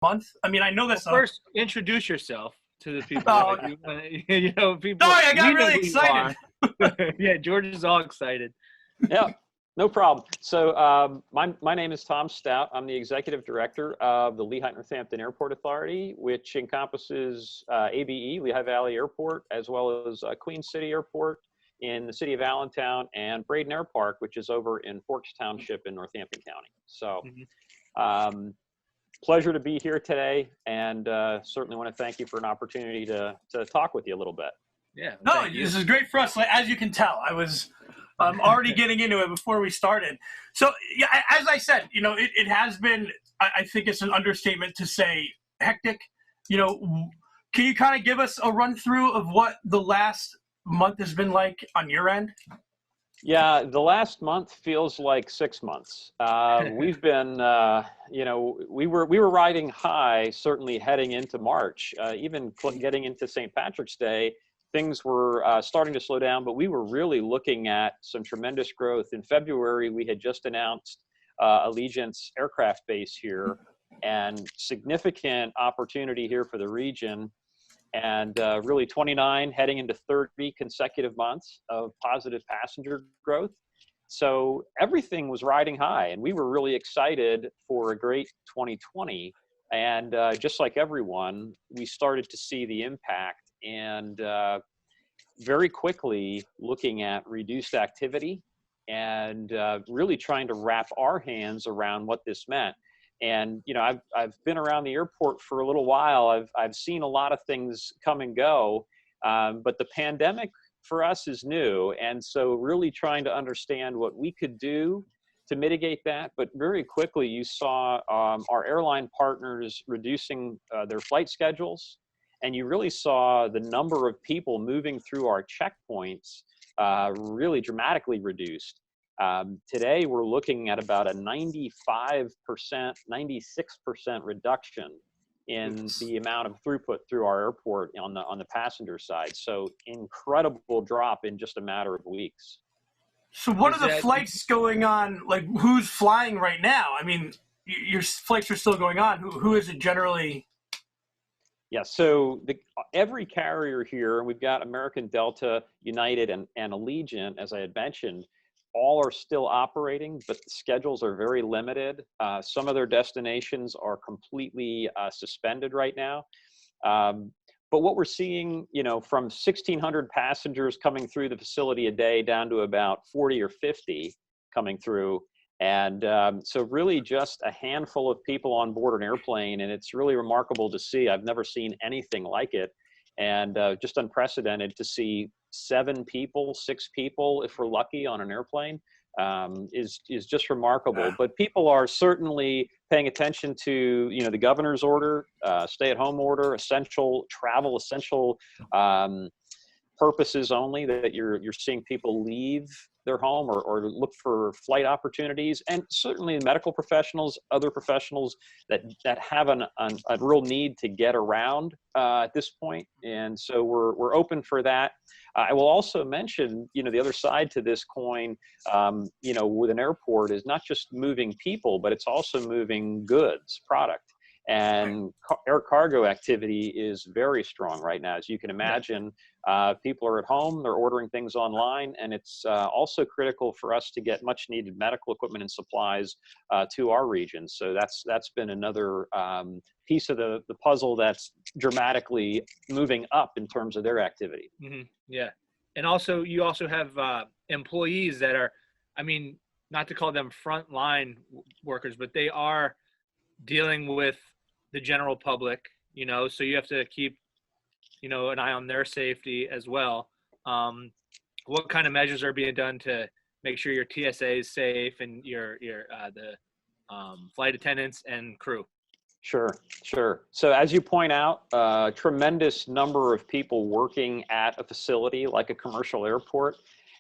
month? I mean, I know that's First, introduce yourself to the people. Oh, People. Sorry, I got we know really who you excited. are. Yeah, George is all excited. Yeah, no problem. So my name is Tom Stoudt. I'm the executive director of the Lehigh Northampton Airport Authority, which encompasses AVE, Lehigh Valley Airport, as well as Queen City Airport in the city of Allentown, and Braden Air Park, which is over in Forks Township in Northampton County. So pleasure to be here today, and certainly want to thank you for an opportunity to talk with you a little bit. Yeah. No, this is great for us. Like, as you can tell, I was already getting into it before we started. So, yeah, as I said, it has been, I think it's an understatement to say hectic. Can you kind of give us a run through of what the last month has been like on your end? Yeah, the last month feels like 6 months. We've been, we were riding high, certainly heading into March, even getting into St. Patrick's Day. Things were starting to slow down, but we were really looking at some tremendous growth. In February, we had just announced Allegiant's aircraft base here, and significant opportunity here for the region. And really 29 heading into 30 consecutive months of positive passenger growth. So everything was riding high, and we were really excited for a great 2020. And just like everyone, we started to see the impact, and very quickly looking at reduced activity and really trying to wrap our hands around what this meant. And I've been around the airport for a little while. I've seen a lot of things come and go, but the pandemic for us is new, and so really trying to understand what we could do to mitigate that. But very quickly, you saw our airline partners reducing their flight schedules, and you really saw the number of people moving through our checkpoints really dramatically reduced. Today, we're looking at about a 95%, 96% reduction in the amount of throughput through our airport on the passenger side. So incredible drop in just a matter of weeks. So what are the flights going on? Like, who's flying right now? I mean, your flights are still going on. Who is it generally? Yeah, so every carrier here, and we've got American, Delta, United, and Allegiant, as I had mentioned, all are still operating, but the schedules are very limited. Some of their destinations are completely suspended right now. But what we're seeing, from 1,600 passengers coming through the facility a day down to about 40 or 50 coming through. And so really just a handful of people on board an airplane, and it's really remarkable to see. I've never seen anything like it. And just unprecedented to see 7 people, 6 people, if we're lucky, on an airplane is just remarkable. But people are certainly paying attention to the governor's order, stay-at-home order, essential travel, essential purposes only, that you're seeing people leave their home or look for flight opportunities, and certainly medical professionals, other professionals that have a real need to get around at this point. And so we're open for that. I will also mention, the other side to this coin, with an airport is not just moving people, but it's also moving goods, product. And air cargo activity is very strong right now. As you can imagine, people are at home, they're ordering things online, and it's also critical for us to get much needed medical equipment and supplies to our region. So that's been another piece of the puzzle that's dramatically moving up in terms of their activity. Mm-hmm. Yeah. And also, you also have employees that are, not to call them frontline workers, but they are dealing with the general public, so you have to keep, an eye on their safety as well. What kind of measures are being done to make sure your TSA is safe and the flight attendants and crew? Sure. So as you point out, a tremendous number of people working at a facility like a commercial airport.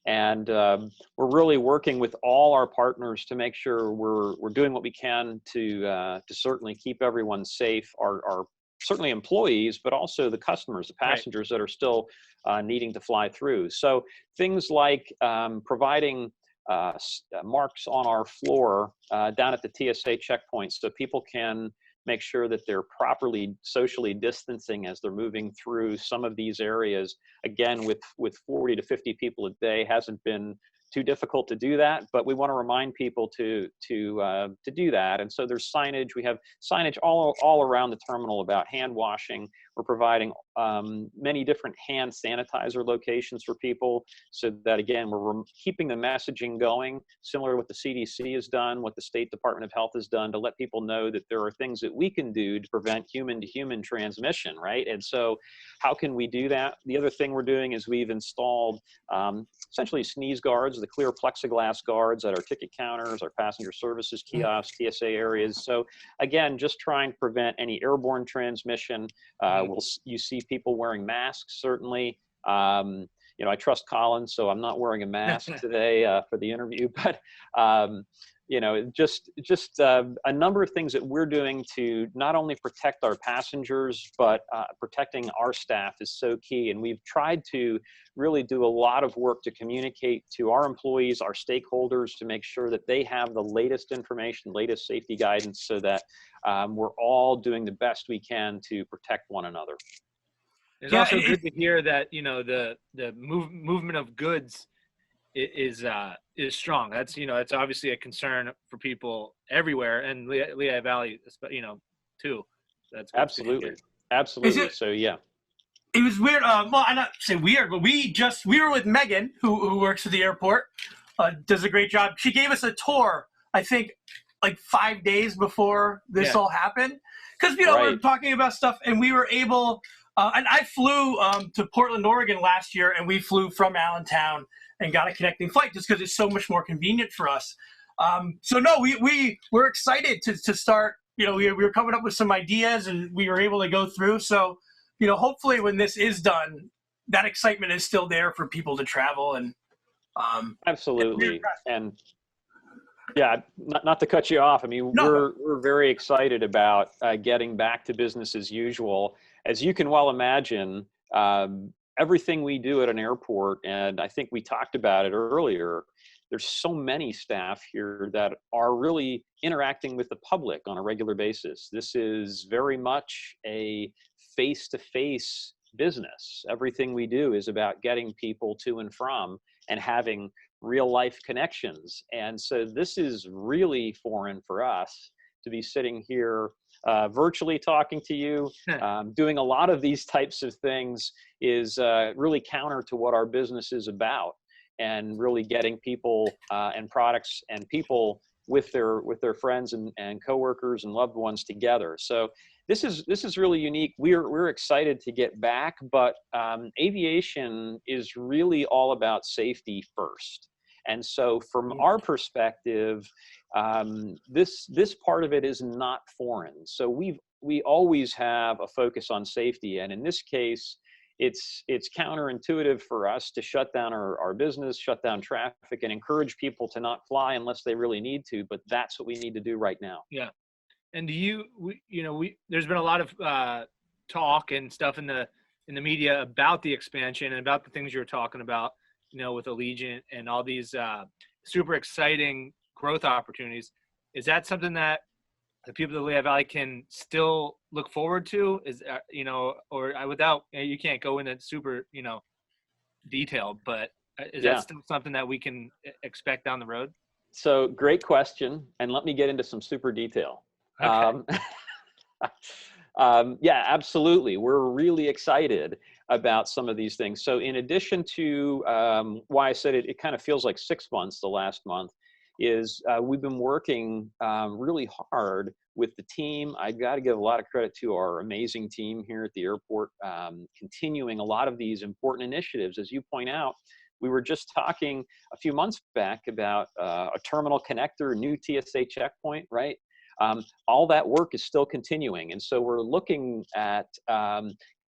And we're really working with all our partners to make sure we're doing what we can to certainly keep everyone safe, our certainly employees, but also the customers, the passengers that are still needing to fly through. So things like providing marks on our floor down at the TSA checkpoints so people can make sure that they're properly socially distancing as they're moving through some of these areas. Again, with 40 to 50 people a day, hasn't been too difficult to do that, but we want to remind people to do that. And so there's signage. We have signage all around the terminal about hand washing. We're providing many different hand sanitizer locations for people, so that, again, we're keeping the messaging going, similar to what the CDC has done, what the State Department of Health has done, to let people know that there are things that we can do to prevent human-to-human transmission, right? And so how can we do that? The other thing we're doing is we've installed essentially sneeze guards, the clear plexiglass guards at our ticket counters, our passenger services kiosks, TSA areas. So again, just trying to prevent any airborne transmission. You see people wearing masks, certainly. You know, I trust Colin, so I'm not wearing a mask today for the interview, but you know, just a number of things that we're doing to not only protect our passengers, but protecting our staff is so key. And we've tried to really do a lot of work to communicate to our employees, our stakeholders, to make sure that they have the latest information, latest safety guidance, so that we're all doing the best we can to protect one another. It's also good to hear that, you know, the movement of goods is strong. That's, you know, it's obviously a concern for people everywhere, and Lehigh Valley, you know, too. That's absolutely. So yeah, it was weird. Well, I not say weird, but we were with Megan, who works at the airport, does a great job. She gave us a tour, I think, like 5 days before this all happened, because we were talking about stuff, and we were able. And I flew to Portland, Oregon last year, and we flew from Allentown and got a connecting flight just because it's so much more convenient for us. So no, we're excited to start. You know, we were coming up with some ideas, and we were able to go through. So, you know, hopefully when this is done, that excitement is still there for people to travel. And absolutely. And yeah, not to cut you off. I mean, we're very excited about getting back to business as usual. As you can well imagine, everything we do at an airport, and I think we talked about it earlier, there's so many staff here that are really interacting with the public on a regular basis. This is very much a face-to-face business. Everything we do is about getting people to and from and having real life connections. And so this is really foreign for us to be sitting here virtually talking to you. Doing a lot of these types of things is really counter to what our business is about, and really getting people and products and people with their friends and coworkers and loved ones together. So this is really unique. We're excited to get back, but aviation is really all about safety first. And so from our perspective, this part of it is not foreign. So we always have a focus on safety, and in this case, it's counterintuitive for us to shut down our business, shut down traffic, and encourage people to not fly unless they really need to. But that's what we need to do right now. Yeah. And there's been a lot of talk and stuff in the media about the expansion and about the things you were talking about, you know, with Allegiant and all these super exciting growth opportunities. Is that something that the people of the Lehigh Valley can still look forward to? Is you know, or without, you can't go into super, you know, detail, but is that still something that we can expect down the road? So great question, and let me get into some super detail. Okay. Yeah, absolutely. We're really excited about some of these things. So in addition to why I said it kind of feels like 6 months, the last month, is we've been working really hard with the team. I got to give a lot of credit to our amazing team here at the airport, continuing a lot of these important initiatives. As you point out, we were just talking a few months back about a terminal connector, new TSA checkpoint, right? All that work is still continuing. And so we're looking at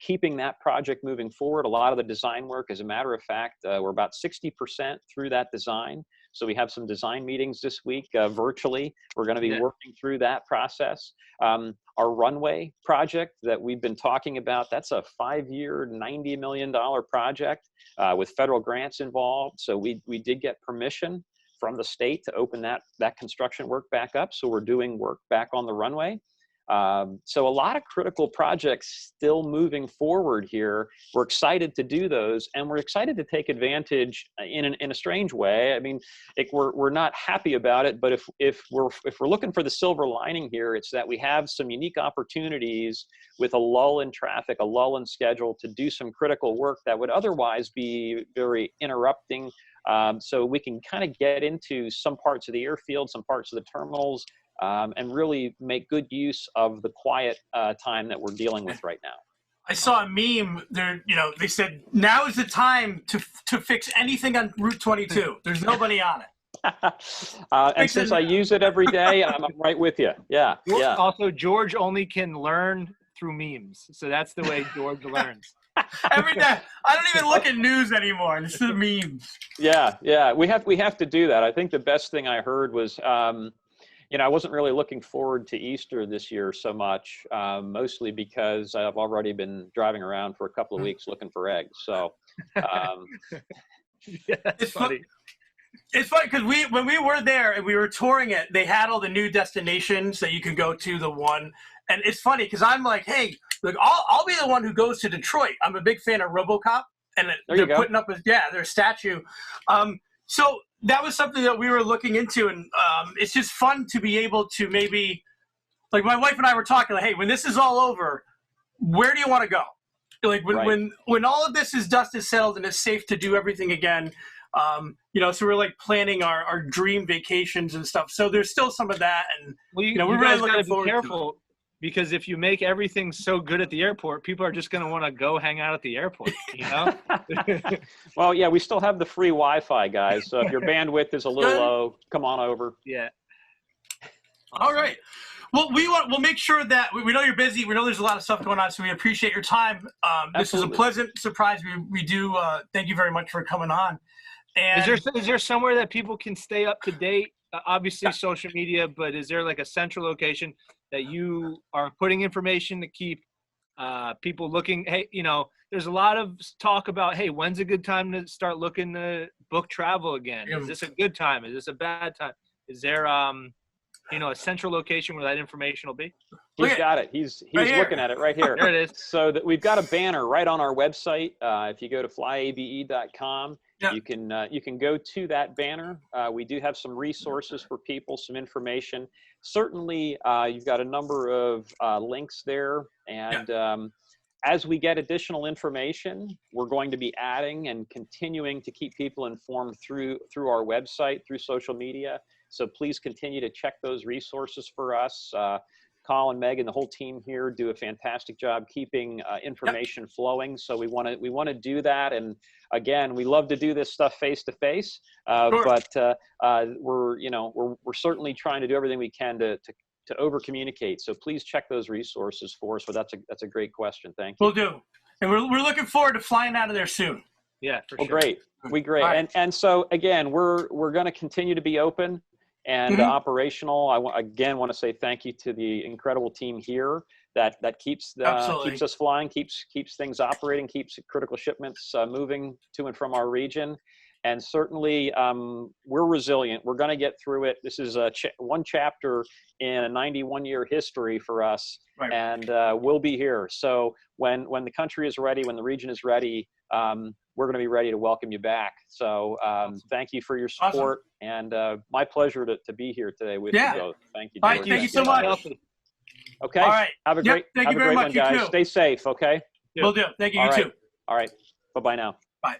keeping that project moving forward. A lot of the design work, as a matter of fact, we're about 60% through that design. So we have some design meetings this week virtually. We're going to be working through that process. Our runway project that we've been talking about, that's a 5-year, $90 million project with federal grants involved. So we did get permission from the state to open that construction work back up. So we're doing work back on the runway. So a lot of critical projects still moving forward here. We're excited to do those, and we're excited to take advantage in a strange way. I mean, we're not happy about it, but if we're looking for the silver lining here, it's that we have some unique opportunities with a lull in traffic, a lull in schedule to do some critical work that would otherwise be very interrupting. So we can kind of get into some parts of the airfield, some parts of the terminals, and really make good use of the quiet time that we're dealing with right now. I saw a meme there, they said, now is the time to fix anything on Route 22. There's nobody on it. And since I use it every day, I'm right with you. Yeah. Also, George only can learn through memes. So that's the way George learns. Every day. I don't even look at news anymore. It's the memes. Yeah. We have to do that. I think the best thing I heard was, I wasn't really looking forward to Easter this year so much, mostly because I've already been driving around for a couple of weeks looking for eggs. So, it's funny. It's funny because when we were there and we were touring it, they had all the new destinations that you could go to. And it's funny because I'm like, hey, look, I'll be the one who goes to Detroit. I'm a big fan of RoboCop, and they're putting up their statue. So that was something that we were looking into, and it's just fun to be able to maybe, like my wife and I were talking, like, hey, when this is all over, where do you want to go? Like when all of this dust is settled and it's safe to do everything again, so we're like planning our dream vacations and stuff. So there's still some of that, and we're really looking forward to it. Careful. Because if you make everything so good at the airport, people are just going to want to go hang out at the airport, Well, yeah, we still have the free Wi-Fi, guys. So if your bandwidth is a little low, come on over. Yeah. Awesome. All right. Well, we'll make sure that we know you're busy. We know there's a lot of stuff going on, so we appreciate your time. This is a pleasant surprise. We do thank you very much for coming on. And is there somewhere that people can stay up to date? Obviously, social media, but is there like a central location that you are putting information to keep people looking? Hey, there's a lot of talk about, hey, when's a good time to start looking to book travel again? Is this a good time? Is this a bad time? Is there, a central location where that information will be? He's got it. He's right looking at it right here. There it is. So that we've got a banner right on our website. If you go to flyabe.com, you can go to that banner. We do have some resources for people, some information. Certainly, you've got a number of links there, and as we get additional information, we're going to be adding and continuing to keep people informed through our website, through social media. So please continue to check those resources for us. Colin, Megan, the whole team here do a fantastic job keeping information flowing. So we want to do that. And again, we love to do this stuff face to face, but we're certainly trying to do everything we can to over communicate. So please check those resources for us. So that's a great question. Thank you. We'll do. And we're looking forward to flying out of there soon. Yeah, for sure. Great. Great. Right. And so again, we're going to continue to be open and operational. I again want to say thank you to the incredible team here that keeps us flying, keeps things operating, keeps critical shipments moving to and from our region. And certainly we're resilient. We're going to get through it. This is one chapter in a 91-year history for us, and we'll be here. So when the country is ready, when the region is ready, we're going to be ready to welcome you back. So thank you for your support, and my pleasure to be here today with you both. Thank you, George. All right, thank you so much. Okay. All right. Have a great one, guys. Stay safe, okay? We'll do. Thank you. You too. All right. Bye-bye now. Bye.